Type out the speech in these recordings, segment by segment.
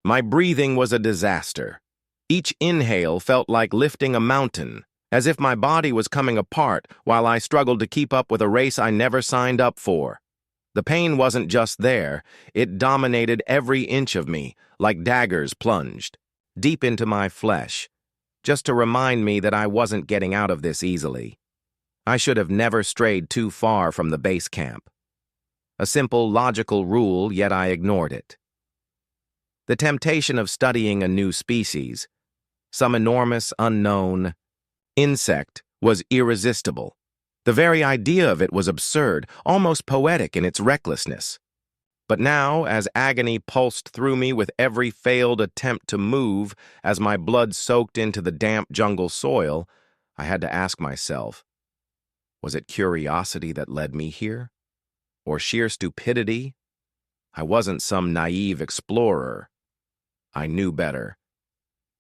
My breathing was a disaster. Each inhale felt like lifting a mountain, as if my body was coming apart while I struggled to keep up with a race I never signed up for. The pain wasn't just there, it dominated every inch of me, like daggers plunged, deep into my flesh, just to remind me that I wasn't getting out of this easily. I should have never strayed too far from the base camp. A simple, logical rule, yet I ignored it. The temptation of studying a new species, some enormous, unknown insect, was irresistible. The very idea of it was absurd, almost poetic in its recklessness. But now, as agony pulsed through me with every failed attempt to move, as my blood soaked into the damp jungle soil, I had to ask myself, was it curiosity that led me here? Or sheer stupidity? I wasn't some naive explorer. I knew better.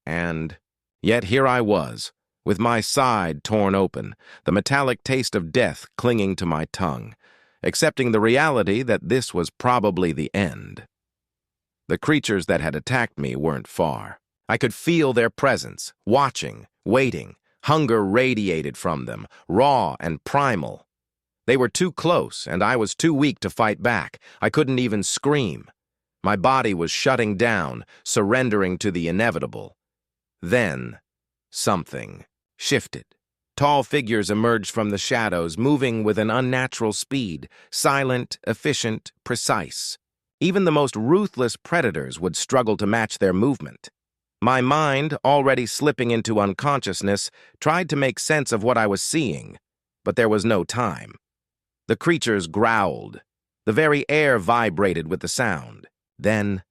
And yet here I was, with my side torn open, the metallic taste of death clinging to my tongue, accepting the reality that this was probably the end. The creatures that had attacked me weren't far. I could feel their presence, watching, waiting. Hunger radiated from them, raw and primal. They were too close, and I was too weak to fight back. I couldn't even scream. My body was shutting down, surrendering to the inevitable. Then, something shifted. Tall figures emerged from the shadows, moving with an unnatural speed, silent, efficient, precise. Even the most ruthless predators would struggle to match their movement. My mind, already slipping into unconsciousness, tried to make sense of what I was seeing, but there was no time. The creatures growled. The very air vibrated with the sound. Then,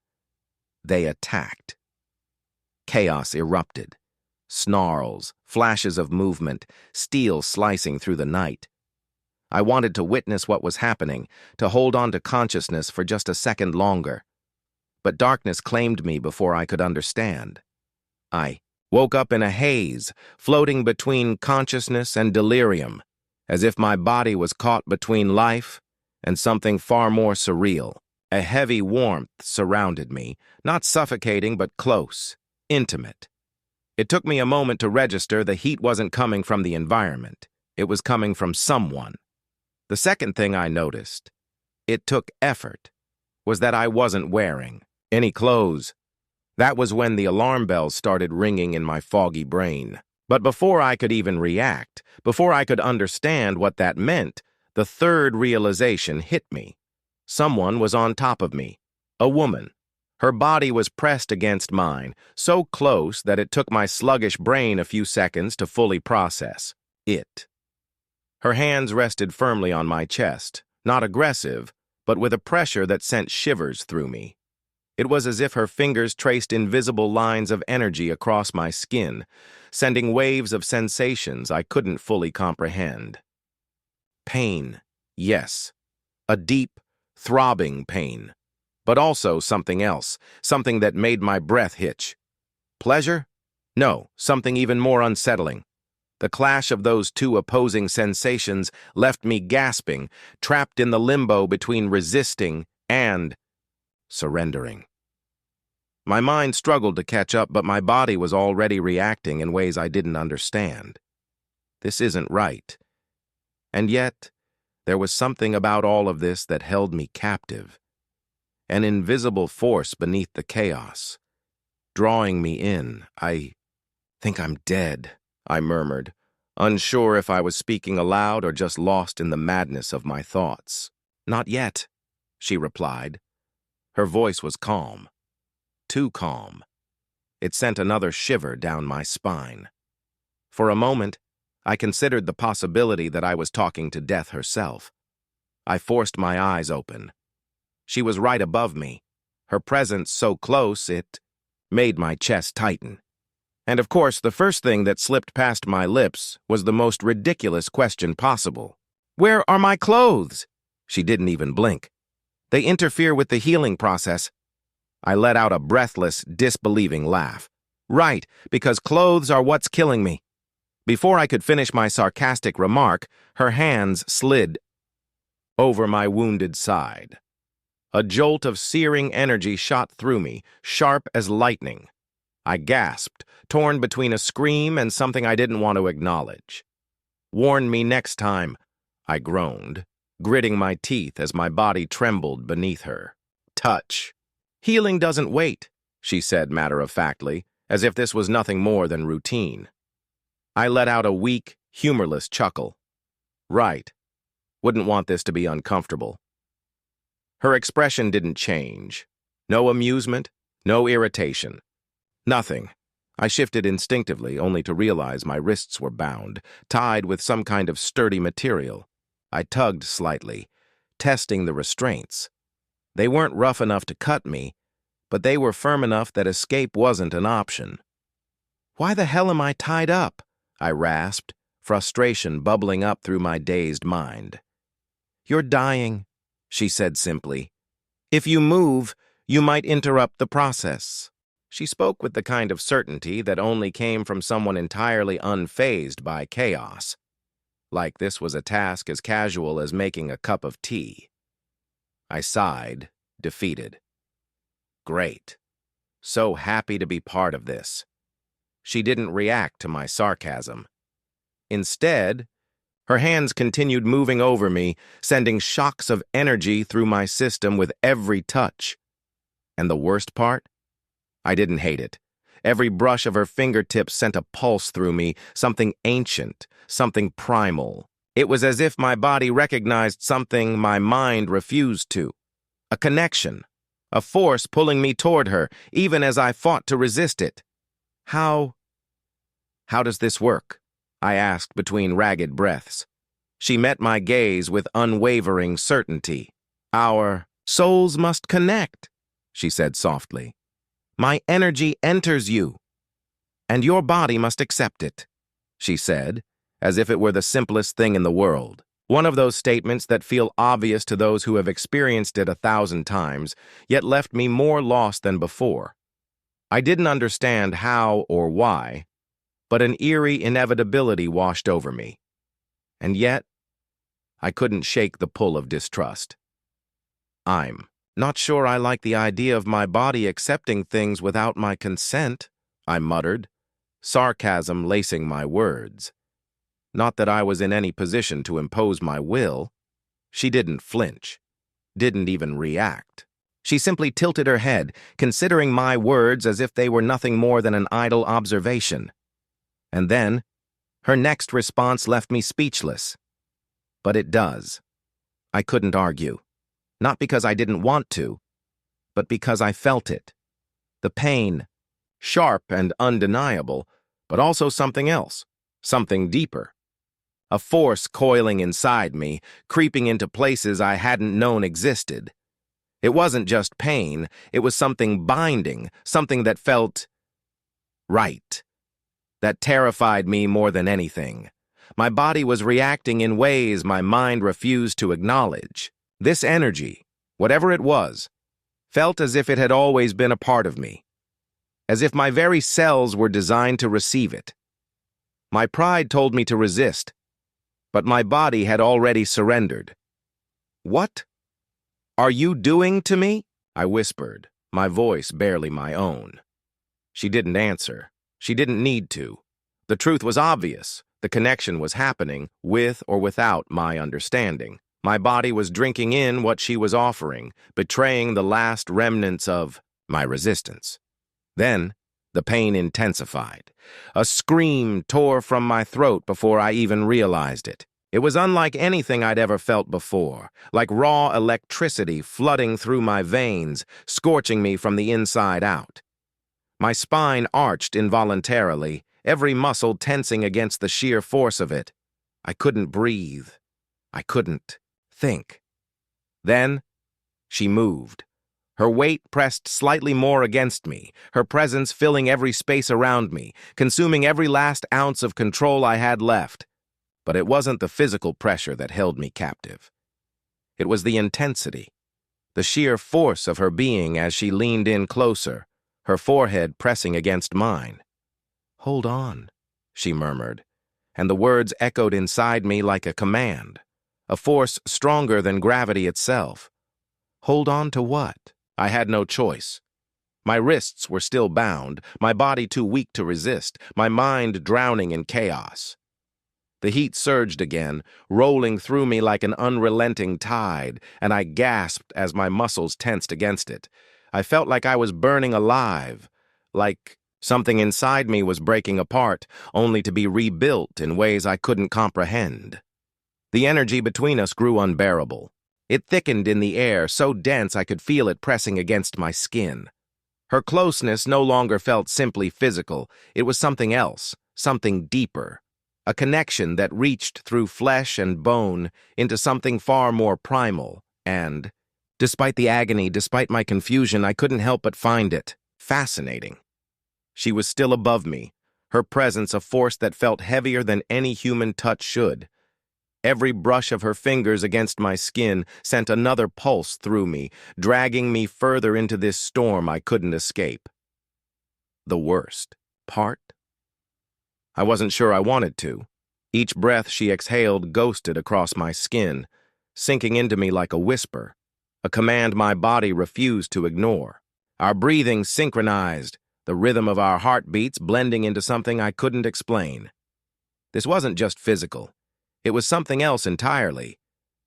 they attacked. Chaos erupted. Snarls, flashes of movement, steel slicing through the night. I wanted to witness what was happening, to hold on to consciousness for just a second longer. But darkness claimed me before I could understand. I woke up in a haze, floating between consciousness and delirium, as if my body was caught between life and something far more surreal. A heavy warmth surrounded me, not suffocating but close, intimate. It took me a moment to register the heat wasn't coming from the environment. It was coming from someone. The second thing I noticed, it took effort, was that I wasn't wearing any clothes. That was when the alarm bells started ringing in my foggy brain. But before I could even react, before I could understand what that meant, the third realization hit me. Someone was on top of me, a woman. Her body was pressed against mine, so close that it took my sluggish brain a few seconds to fully process it. Her hands rested firmly on my chest, not aggressive, but with a pressure that sent shivers through me. It was as if her fingers traced invisible lines of energy across my skin, sending waves of sensations I couldn't fully comprehend. Pain, yes. A deep, throbbing pain. But also something else, something that made my breath hitch. Pleasure? No, something even more unsettling. The clash of those two opposing sensations left me gasping, trapped in the limbo between resisting and surrendering. My mind struggled to catch up, but my body was already reacting in ways I didn't understand. This isn't right. And yet, there was something about all of this that held me captive. An invisible force beneath the chaos, drawing me in. I think I'm dead, I murmured, unsure if I was speaking aloud or just lost in the madness of my thoughts. Not yet, she replied. Her voice was calm. Too calm. It sent another shiver down my spine. For a moment, I considered the possibility that I was talking to death herself. I forced my eyes open. She was right above me, her presence so close it made my chest tighten. And of course, the first thing that slipped past my lips was the most ridiculous question possible. Where are my clothes? She didn't even blink. They interfere with the healing process. I let out a breathless, disbelieving laugh. Right, because clothes are what's killing me. Before I could finish my sarcastic remark, her hands slid over my wounded side. A jolt of searing energy shot through me, sharp as lightning. I gasped, torn between a scream and something I didn't want to acknowledge. "Warn me next time," I groaned, gritting my teeth as my body trembled beneath her. "Touch." "Healing doesn't wait," she said matter-of-factly, as if this was nothing more than routine. I let out a weak, humorless chuckle. Right. Wouldn't want this to be uncomfortable. Her expression didn't change. No amusement, no irritation. Nothing. I shifted instinctively, only to realize my wrists were bound, tied with some kind of sturdy material. I tugged slightly, testing the restraints. They weren't rough enough to cut me, but they were firm enough that escape wasn't an option. "Why the hell am I tied up?" I rasped, frustration bubbling up through my dazed mind. "You're dying," she said simply. "If you move, you might interrupt the process." She spoke with the kind of certainty that only came from someone entirely unfazed by chaos. Like this was a task as casual as making a cup of tea. I sighed, defeated. Great. So happy to be part of this. She didn't react to my sarcasm. Instead, her hands continued moving over me, sending shocks of energy through my system with every touch. And the worst part? I didn't hate it. Every brush of her fingertips sent a pulse through me, something ancient, something primal. It was as if my body recognized something my mind refused to. A connection, a force pulling me toward her, even as I fought to resist it. How does this work?" I asked between ragged breaths. She met my gaze with unwavering certainty. "Our souls must connect," she said softly. "My energy enters you, and your body must accept it," she said, as if it were the simplest thing in the world. One of those statements that feel obvious to those who have experienced it 1,000 times, yet left me more lost than before. I didn't understand how or why, but an eerie inevitability washed over me. And yet, I couldn't shake the pull of distrust. "I'm not sure I like the idea of my body accepting things without my consent," I muttered, sarcasm lacing my words. Not that I was in any position to impose my will. She didn't flinch, didn't even react. She simply tilted her head, considering my words as if they were nothing more than an idle observation. And then, her next response left me speechless. But it does. I couldn't argue. Not because I didn't want to, but because I felt it. The pain, sharp and undeniable, but also something else, something deeper. A force coiling inside me, creeping into places I hadn't known existed. It wasn't just pain, it was something binding, something that felt right. That terrified me more than anything. My body was reacting in ways my mind refused to acknowledge. This energy, whatever it was, felt as if it had always been a part of me. As if my very cells were designed to receive it. My pride told me to resist, but my body had already surrendered. "What are you doing to me?" I whispered, my voice barely my own. She didn't answer. She didn't need to. The truth was obvious. The connection was happening, with or without my understanding. My body was drinking in what she was offering, betraying the last remnants of my resistance. Then, the pain intensified. A scream tore from my throat before I even realized it. It was unlike anything I'd ever felt before, like raw electricity flooding through my veins, scorching me from the inside out. My spine arched involuntarily, every muscle tensing against the sheer force of it. I couldn't breathe. I couldn't think. Then, she moved. Her weight pressed slightly more against me, her presence filling every space around me, consuming every last ounce of control I had left. But it wasn't the physical pressure that held me captive. It was the intensity, the sheer force of her being as she leaned in closer, her forehead pressing against mine. "Hold on," she murmured, and the words echoed inside me like a command, a force stronger than gravity itself. Hold on to what? I had no choice. My wrists were still bound, my body too weak to resist, my mind drowning in chaos. The heat surged again, rolling through me like an unrelenting tide, and I gasped as my muscles tensed against it. I felt like I was burning alive, like something inside me was breaking apart, only to be rebuilt in ways I couldn't comprehend. The energy between us grew unbearable. It thickened in the air, so dense I could feel it pressing against my skin. Her closeness no longer felt simply physical. It was something else, something deeper. A connection that reached through flesh and bone into something far more primal, and, despite the agony, despite my confusion, I couldn't help but find it fascinating. She was still above me, her presence a force that felt heavier than any human touch should. Every brush of her fingers against my skin sent another pulse through me, dragging me further into this storm I couldn't escape. The worst part? I wasn't sure I wanted to. Each breath she exhaled ghosted across my skin, sinking into me like a whisper, a command my body refused to ignore. Our breathing synchronized, the rhythm of our heartbeats blending into something I couldn't explain. This wasn't just physical. It was something else entirely.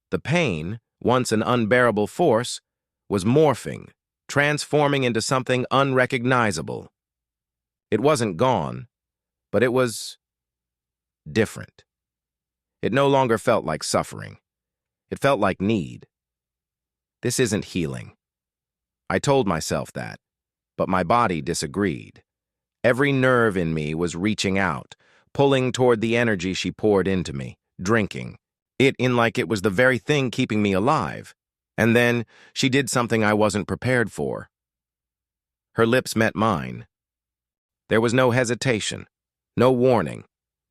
The pain, once an unbearable force, was morphing, transforming into something unrecognizable. It wasn't gone, but it was different. It no longer felt like suffering. It felt like need. This isn't healing. I told myself that, but my body disagreed. Every nerve in me was reaching out, pulling toward the energy she poured into me, drinking it in like it was the very thing keeping me alive. And then she did something I wasn't prepared for. Her lips met mine. There was no hesitation, no warning.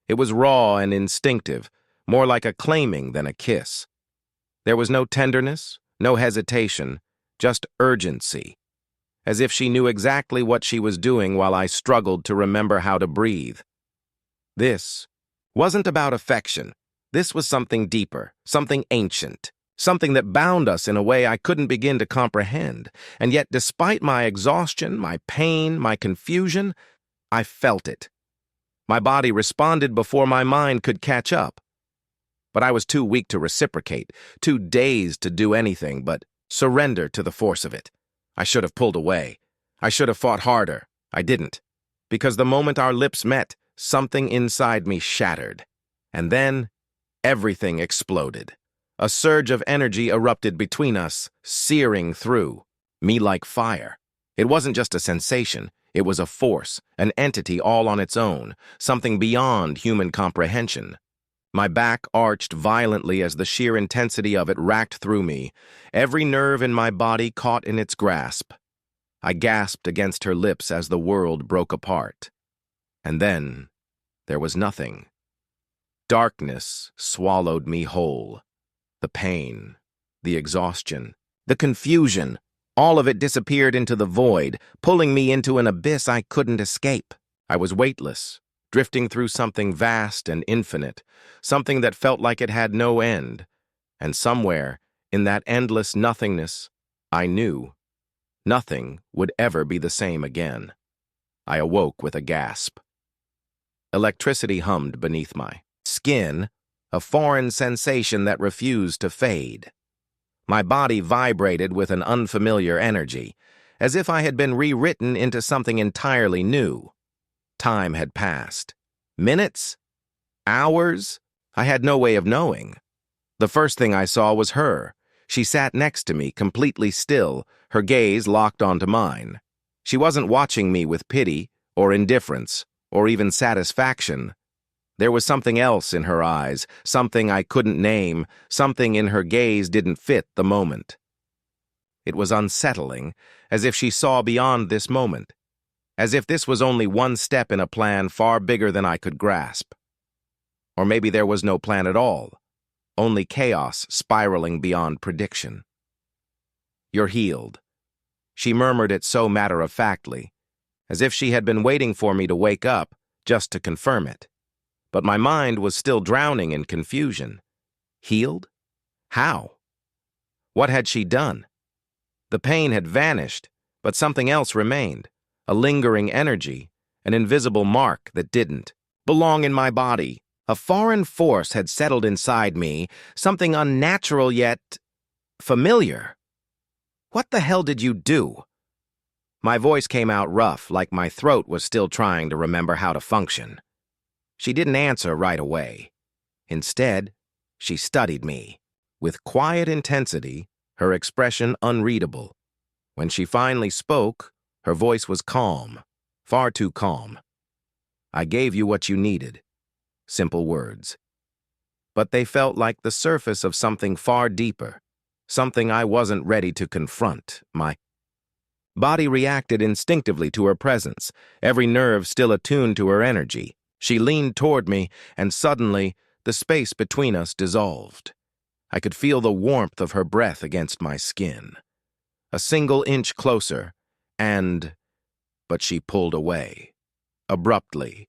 It was raw and instinctive, more like a claiming than a kiss. There was no tenderness, no hesitation, just urgency, as if she knew exactly what she was doing while I struggled to remember how to breathe. This wasn't about affection. This was something deeper, something ancient, something that bound us in a way I couldn't begin to comprehend. And yet, despite my exhaustion, my pain, my confusion, I felt it. My body responded before my mind could catch up. But I was too weak to reciprocate, too dazed to do anything but surrender to the force of it. I should have pulled away. I should have fought harder. I didn't. Because the moment our lips met, something inside me shattered. And then, everything exploded. A surge of energy erupted between us, searing through me like fire. It wasn't just a sensation. It was a force, an entity all on its own, something beyond human comprehension. My back arched violently as the sheer intensity of it racked through me. Every nerve in my body caught in its grasp. I gasped against her lips as the world broke apart. And then, there was nothing. Darkness swallowed me whole. The pain, the exhaustion, the confusion, all of it disappeared into the void, pulling me into an abyss I couldn't escape. I was weightless, drifting through something vast and infinite, something that felt like it had no end. And somewhere, in that endless nothingness, I knew nothing would ever be the same again. I awoke with a gasp. Electricity hummed beneath my skin, a foreign sensation that refused to fade. My body vibrated with an unfamiliar energy, as if I had been rewritten into something entirely new. Time had passed. Minutes? Hours? I had no way of knowing. The first thing I saw was her. She sat next to me, completely still, her gaze locked onto mine. She wasn't watching me with pity, or indifference, or even satisfaction. There was something else in her eyes, something I couldn't name, something in her gaze didn't fit the moment. It was unsettling, as if she saw beyond this moment, as if this was only one step in a plan far bigger than I could grasp. Or maybe there was no plan at all, only chaos spiraling beyond prediction. "You're healed." She murmured it so matter-of-factly, as if she had been waiting for me to wake up just to confirm it. But my mind was still drowning in confusion. Healed? How? What had she done? The pain had vanished, but something else remained, a lingering energy, an invisible mark that didn't belong in my body. A foreign force had settled inside me, something unnatural yet familiar. "What the hell did you do?" My voice came out rough, like my throat was still trying to remember how to function. She didn't answer right away. Instead, she studied me. With quiet intensity, her expression unreadable. When she finally spoke, her voice was calm, far too calm. "I gave you what you needed." Simple words. But they felt like the surface of something far deeper, something I wasn't ready to confront. My body reacted instinctively to her presence, every nerve still attuned to her energy. She leaned toward me, and suddenly, the space between us dissolved. I could feel the warmth of her breath against my skin. A single inch closer, but she pulled away, abruptly,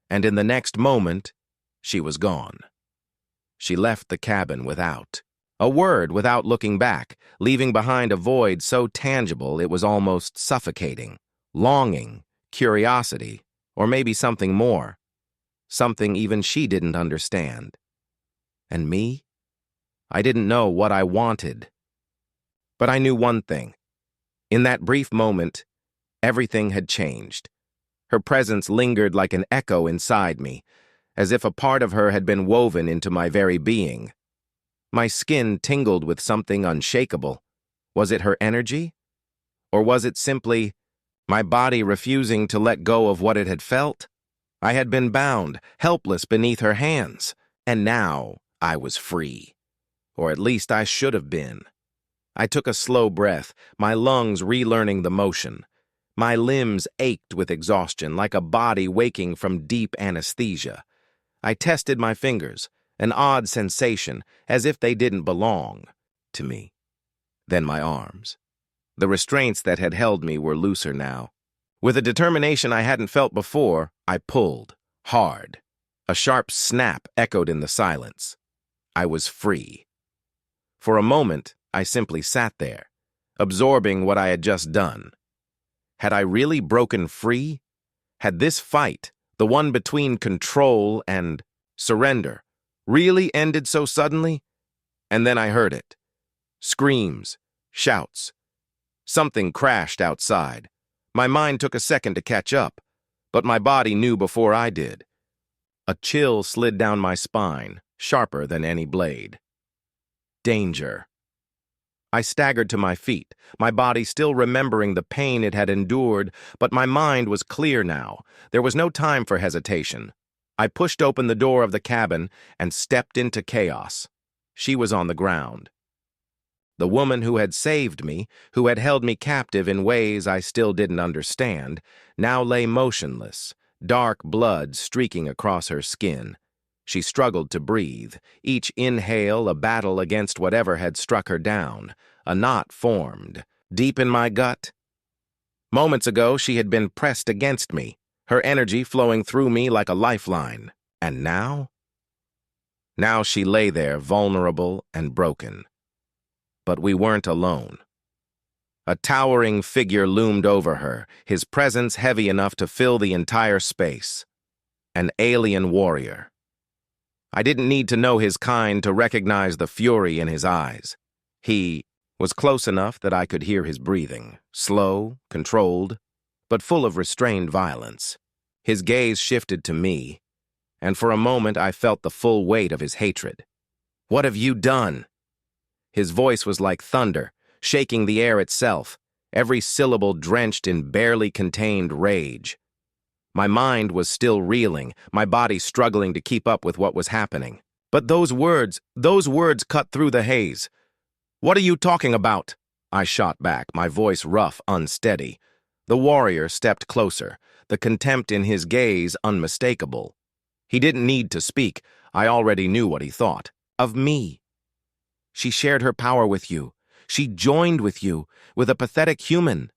and in the next moment, she was gone. She left the cabin without a word, without looking back, leaving behind a void so tangible it was almost suffocating. Longing, curiosity, or maybe something more. Something even she didn't understand. And me? I didn't know what I wanted. But I knew one thing. In that brief moment, everything had changed. Her presence lingered like an echo inside me, as if a part of her had been woven into my very being. My skin tingled with something unshakable. Was it her energy? Or was it simply my body refusing to let go of what it had felt? I had been bound, helpless beneath her hands, and now I was free. Or at least I should have been. I took a slow breath, my lungs relearning the motion. My limbs ached with exhaustion, like a body waking from deep anesthesia. I tested my fingers, an odd sensation, as if they didn't belong to me. Then my arms. The restraints that had held me were looser now. With a determination I hadn't felt before, I pulled, hard. A sharp snap echoed in the silence. I was free. For a moment, I simply sat there, absorbing what I had just done. Had I really broken free? Had this fight, the one between control and surrender, really ended so suddenly? And then I heard it. Screams, shouts. Something crashed outside. My mind took a second to catch up, but my body knew before I did. A chill slid down my spine, sharper than any blade. Danger. I staggered to my feet, my body still remembering the pain it had endured, but my mind was clear now. There was no time for hesitation. I pushed open the door of the cabin and stepped into chaos. She was on the ground. The woman who had saved me, who had held me captive in ways I still didn't understand, now lay motionless, dark blood streaking across her skin. She struggled to breathe, each inhale a battle against whatever had struck her down. A knot formed, deep in my gut. Moments ago, she had been pressed against me, her energy flowing through me like a lifeline. And now? Now she lay there, vulnerable and broken. But we weren't alone. A towering figure loomed over her, his presence heavy enough to fill the entire space. An alien warrior. I didn't need to know his kind to recognize the fury in his eyes. He was close enough that I could hear his breathing, slow, controlled, but full of restrained violence. His gaze shifted to me, and for a moment I felt the full weight of his hatred. "What have you done?" His voice was like thunder, shaking the air itself, every syllable drenched in barely contained rage. My mind was still reeling, my body struggling to keep up with what was happening. But those words cut through the haze. "What are you talking about?" I shot back, my voice rough, unsteady. The warrior stepped closer, the contempt in his gaze unmistakable. He didn't need to speak. I already knew what he thought. Of me. "She shared her power with you. She joined with you, with a pathetic human."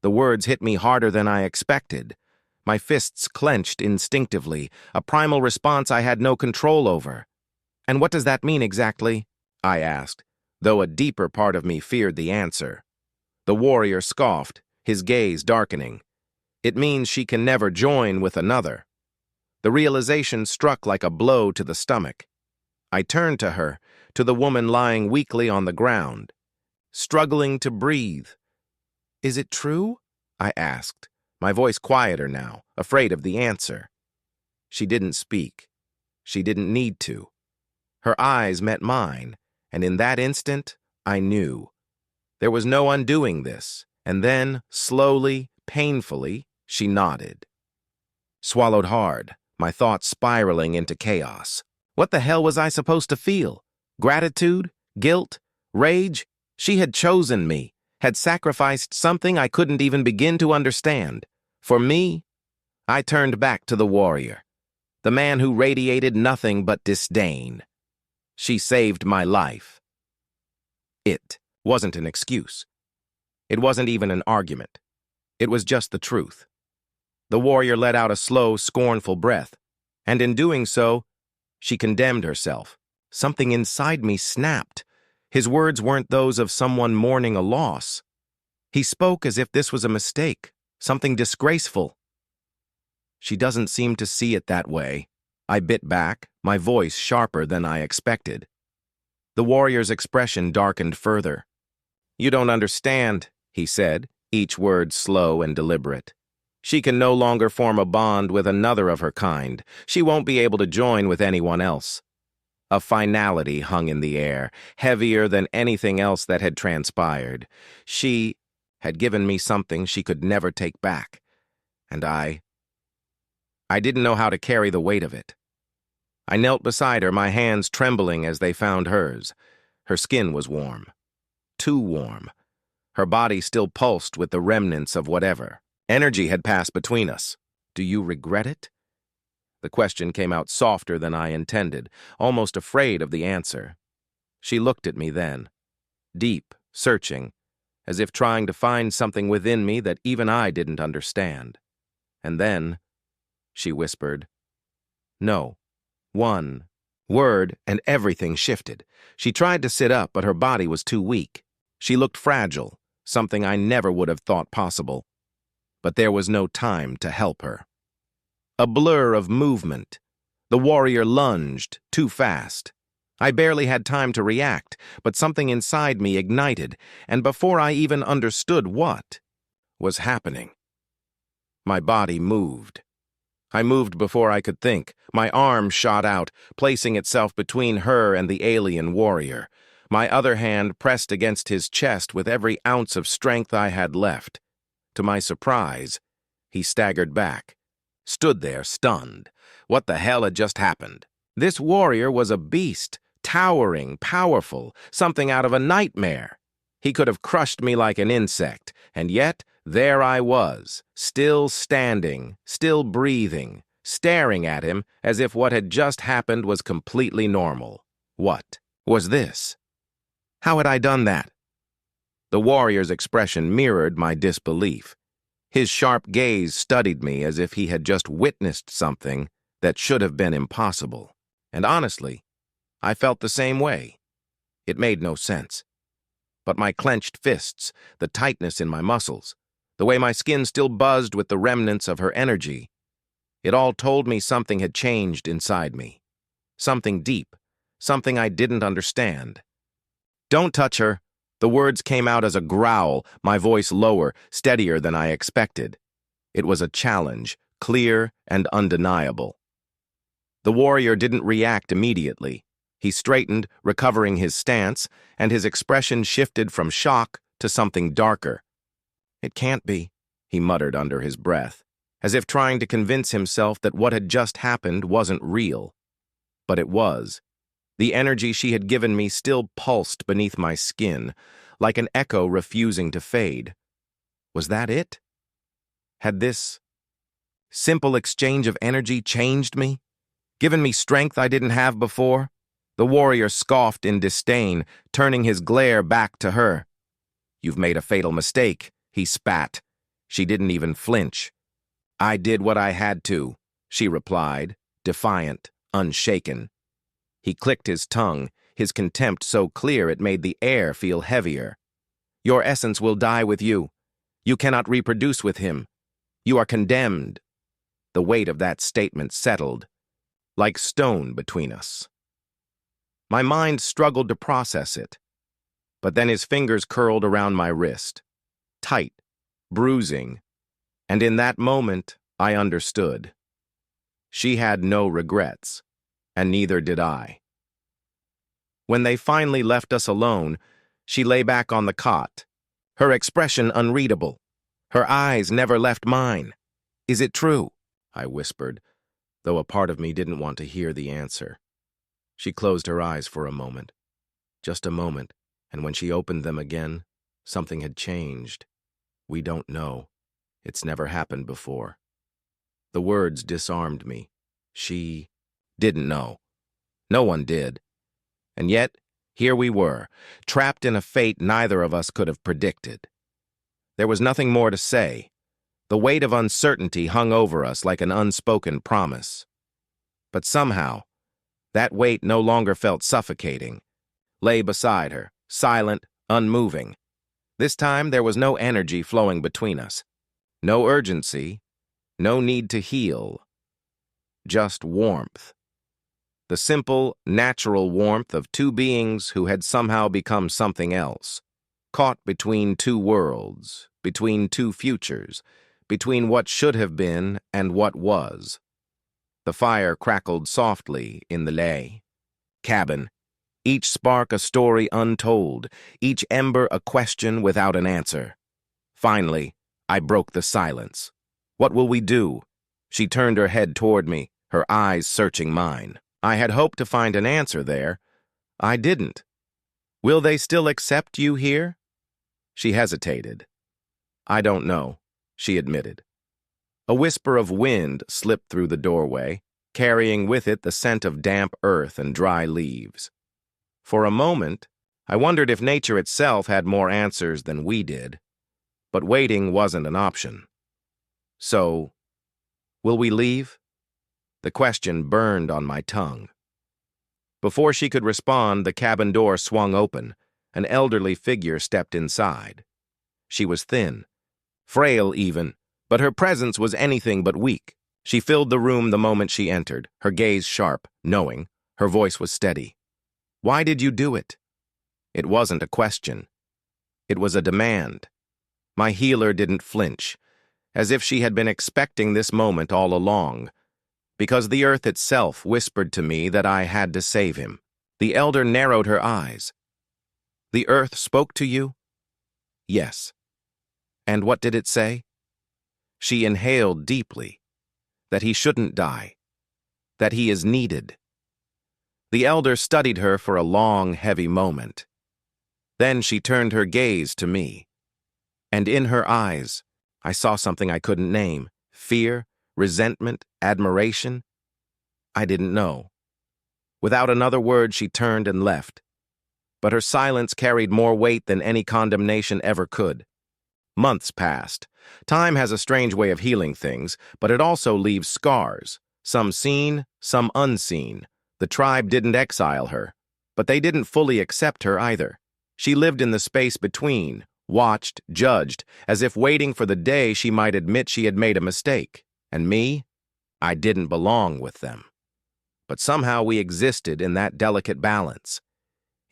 The words hit me harder than I expected. My fists clenched instinctively, a primal response I had no control over. "And what does that mean exactly?" I asked, though a deeper part of me feared the answer. The warrior scoffed, his gaze darkening. It means she can never join with another. The realization struck like a blow to the stomach. I turned to her, to the woman lying weakly on the ground, struggling to breathe. "Is it true?" I asked, my voice quieter now, afraid of the answer. She didn't speak. She didn't need to. Her eyes met mine, and in that instant, I knew. There was no undoing this, and then, slowly, painfully, she nodded. Swallowed hard, my thoughts spiraling into chaos. What the hell was I supposed to feel? Gratitude? Guilt? Rage? She had chosen me, had sacrificed something I couldn't even begin to understand. For me, I turned back to the warrior, the man who radiated nothing but disdain. She saved my life. It wasn't an excuse. It wasn't even an argument. It was just the truth. The warrior let out a slow, scornful breath, and in doing so, she condemned herself. Something inside me snapped. His words weren't those of someone mourning a loss. He spoke as if this was a mistake, something disgraceful. She doesn't seem to see it that way. I bit back, my voice sharper than I expected. The warrior's expression darkened further. "You don't understand," he said, each word slow and deliberate. "She can no longer form a bond with another of her kind. She won't be able to join with anyone else." A finality hung in the air, heavier than anything else that had transpired. She had given me something she could never take back, and I didn't know how to carry the weight of it. I knelt beside her, my hands trembling as they found hers. Her skin was warm. Too warm. Her body still pulsed with the remnants of whatever. Energy had passed between us. "Do you regret it?" The question came out softer than I intended, almost afraid of the answer. She looked at me then, deep, searching, as if trying to find something within me that even I didn't understand. And then, she whispered, "No." One word, and everything shifted. She tried to sit up, but her body was too weak. She looked fragile, something I never would have thought possible. But there was no time to help her. A blur of movement. The warrior lunged, too fast. I barely had time to react, but something inside me ignited, and before I even understood what was happening, my body moved. I moved before I could think. My arm shot out, placing itself between her and the alien warrior. My other hand pressed against his chest with every ounce of strength I had left. To my surprise, he staggered back, stood there stunned. What the hell had just happened? This warrior was a beast, towering, powerful, something out of a nightmare. He could have crushed me like an insect, and yet there I was, still standing, still breathing, staring at him as if what had just happened was completely normal. What was this? How had I done that? The warrior's expression mirrored my disbelief. His sharp gaze studied me as if he had just witnessed something that should have been impossible. And honestly, I felt the same way. It made no sense. But my clenched fists, the tightness in my muscles, the way my skin still buzzed with the remnants of her energy, it all told me something had changed inside me. Something deep, something I didn't understand. "Don't touch her." The words came out as a growl, my voice lower, steadier than I expected. It was a challenge, clear and undeniable. The warrior didn't react immediately. He straightened, recovering his stance, and his expression shifted from shock to something darker. "It can't be," he muttered under his breath, as if trying to convince himself that what had just happened wasn't real. But it was. The energy she had given me still pulsed beneath my skin, like an echo refusing to fade. Was that it? Had this simple exchange of energy changed me? Given me strength I didn't have before? The warrior scoffed in disdain, turning his glare back to her. "You've made a fatal mistake," he spat. She didn't even flinch. "I did what I had to," she replied, defiant, unshaken. He clicked his tongue, his contempt so clear it made the air feel heavier. Your essence will die with you. You cannot reproduce with him. You are condemned. The weight of that statement settled, like stone between us. My mind struggled to process it, but then his fingers curled around my wrist, tight, bruising, and in that moment, I understood. She had no regrets, and neither did I. When they finally left us alone, she lay back on the cot, her expression unreadable. Her eyes never left mine. "Is it true?" I whispered, though a part of me didn't want to hear the answer. She closed her eyes for a moment, just a moment, and when she opened them again, something had changed. "We don't know. It's never happened before." The words disarmed me. She didn't know. No one did. And yet, here we were, trapped in a fate neither of us could have predicted. There was nothing more to say. The weight of uncertainty hung over us like an unspoken promise. But somehow, that weight no longer felt suffocating. Lay beside her, silent, unmoving. This time there was no energy flowing between us. No urgency, no need to heal. Just warmth. The simple, natural warmth of two beings who had somehow become something else, caught between two worlds, between two futures, between what should have been and what was. The fire crackled softly in the lay cabin, each spark a story untold, each ember a question without an answer. Finally, I broke the silence. "What will we do?" She turned her head toward me, her eyes searching mine. I had hoped to find an answer there. I didn't. "Will they still accept you here?" She hesitated. "I don't know," she admitted. A whisper of wind slipped through the doorway, carrying with it the scent of damp earth and dry leaves. For a moment, I wondered if nature itself had more answers than we did. But waiting wasn't an option. "So, will we leave?" The question burned on my tongue. Before she could respond, the cabin door swung open. An elderly figure stepped inside. She was thin, frail even, but her presence was anything but weak. She filled the room the moment she entered, her gaze sharp, knowing. Her voice was steady. "Why did you do it?" It wasn't a question. It was a demand. My healer didn't flinch, as if she had been expecting this moment all along, because the earth itself whispered to me that I had to save him. The elder narrowed her eyes. "The earth spoke to you?" "Yes." "And what did it say?" She inhaled deeply. "That he shouldn't die. That he is needed." The elder studied her for a long, heavy moment. Then she turned her gaze to me. And in her eyes, I saw something I couldn't name. Fear, resentment, admiration. I didn't know. Without another word, she turned and left. But her silence carried more weight than any condemnation ever could. Months passed. Time has a strange way of healing things, but it also leaves scars. Some seen, some unseen. The tribe didn't exile her, but they didn't fully accept her either. She lived in the space between, watched, judged, as if waiting for the day she might admit she had made a mistake. And me? I didn't belong with them. But somehow we existed in that delicate balance,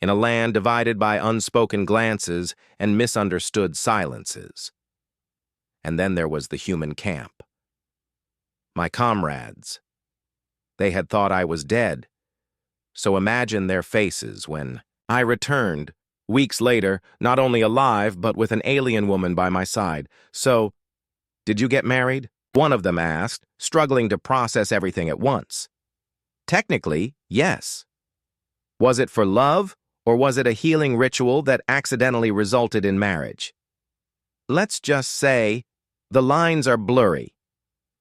in a land divided by unspoken glances and misunderstood silences. And then there was the human camp. My comrades. They had thought I was dead. So imagine their faces when I returned, weeks later, not only alive, but with an alien woman by my side. "So, did you get married?" one of them asked, struggling to process everything at once. "Technically, yes." "Was it for love, or was it a healing ritual that accidentally resulted in marriage?" "Let's just say the lines are blurry.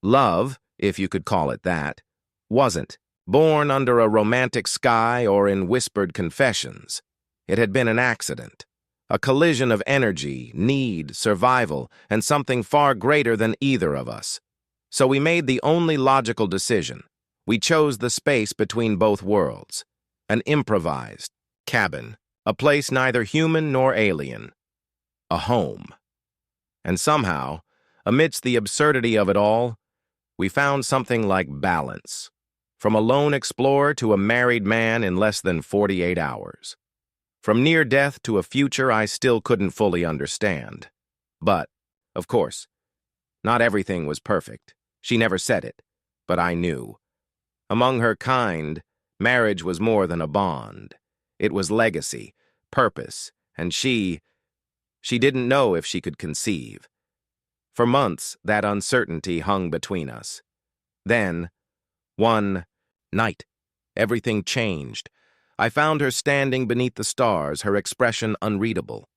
Love, if you could call it that, wasn't. Born under a romantic sky or in whispered confessions. It had been an accident. A collision of energy, need, survival, and something far greater than either of us. So we made the only logical decision. We chose the space between both worlds. An improvised cabin, a place neither human nor alien. a home. And somehow, amidst the absurdity of it all, we found something like balance. From a lone explorer to a married man in less than 48 hours. From near death to a future I still couldn't fully understand. But, of course, not everything was perfect. She never said it, but I knew. Among her kind, marriage was more than a bond. It was legacy, purpose, and she didn't know if she could conceive. For months, that uncertainty hung between us. Then, one night, everything changed. I found her standing beneath the stars, her expression unreadable.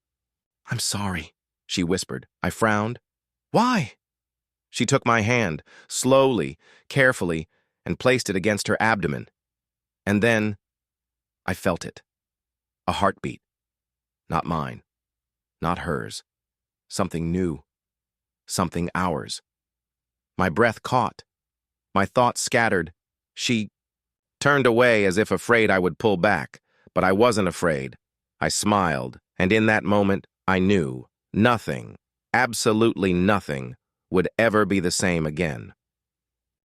"I'm sorry," she whispered. I frowned. "Why?" She took my hand, slowly, carefully, and placed it against her abdomen. And then, I felt it. A heartbeat. Not mine. Not hers. Something new. Something ours. My breath caught. My thoughts scattered. She turned away as if afraid I would pull back, but I wasn't afraid. I smiled, and in that moment, I knew nothing, absolutely nothing, would ever be the same again.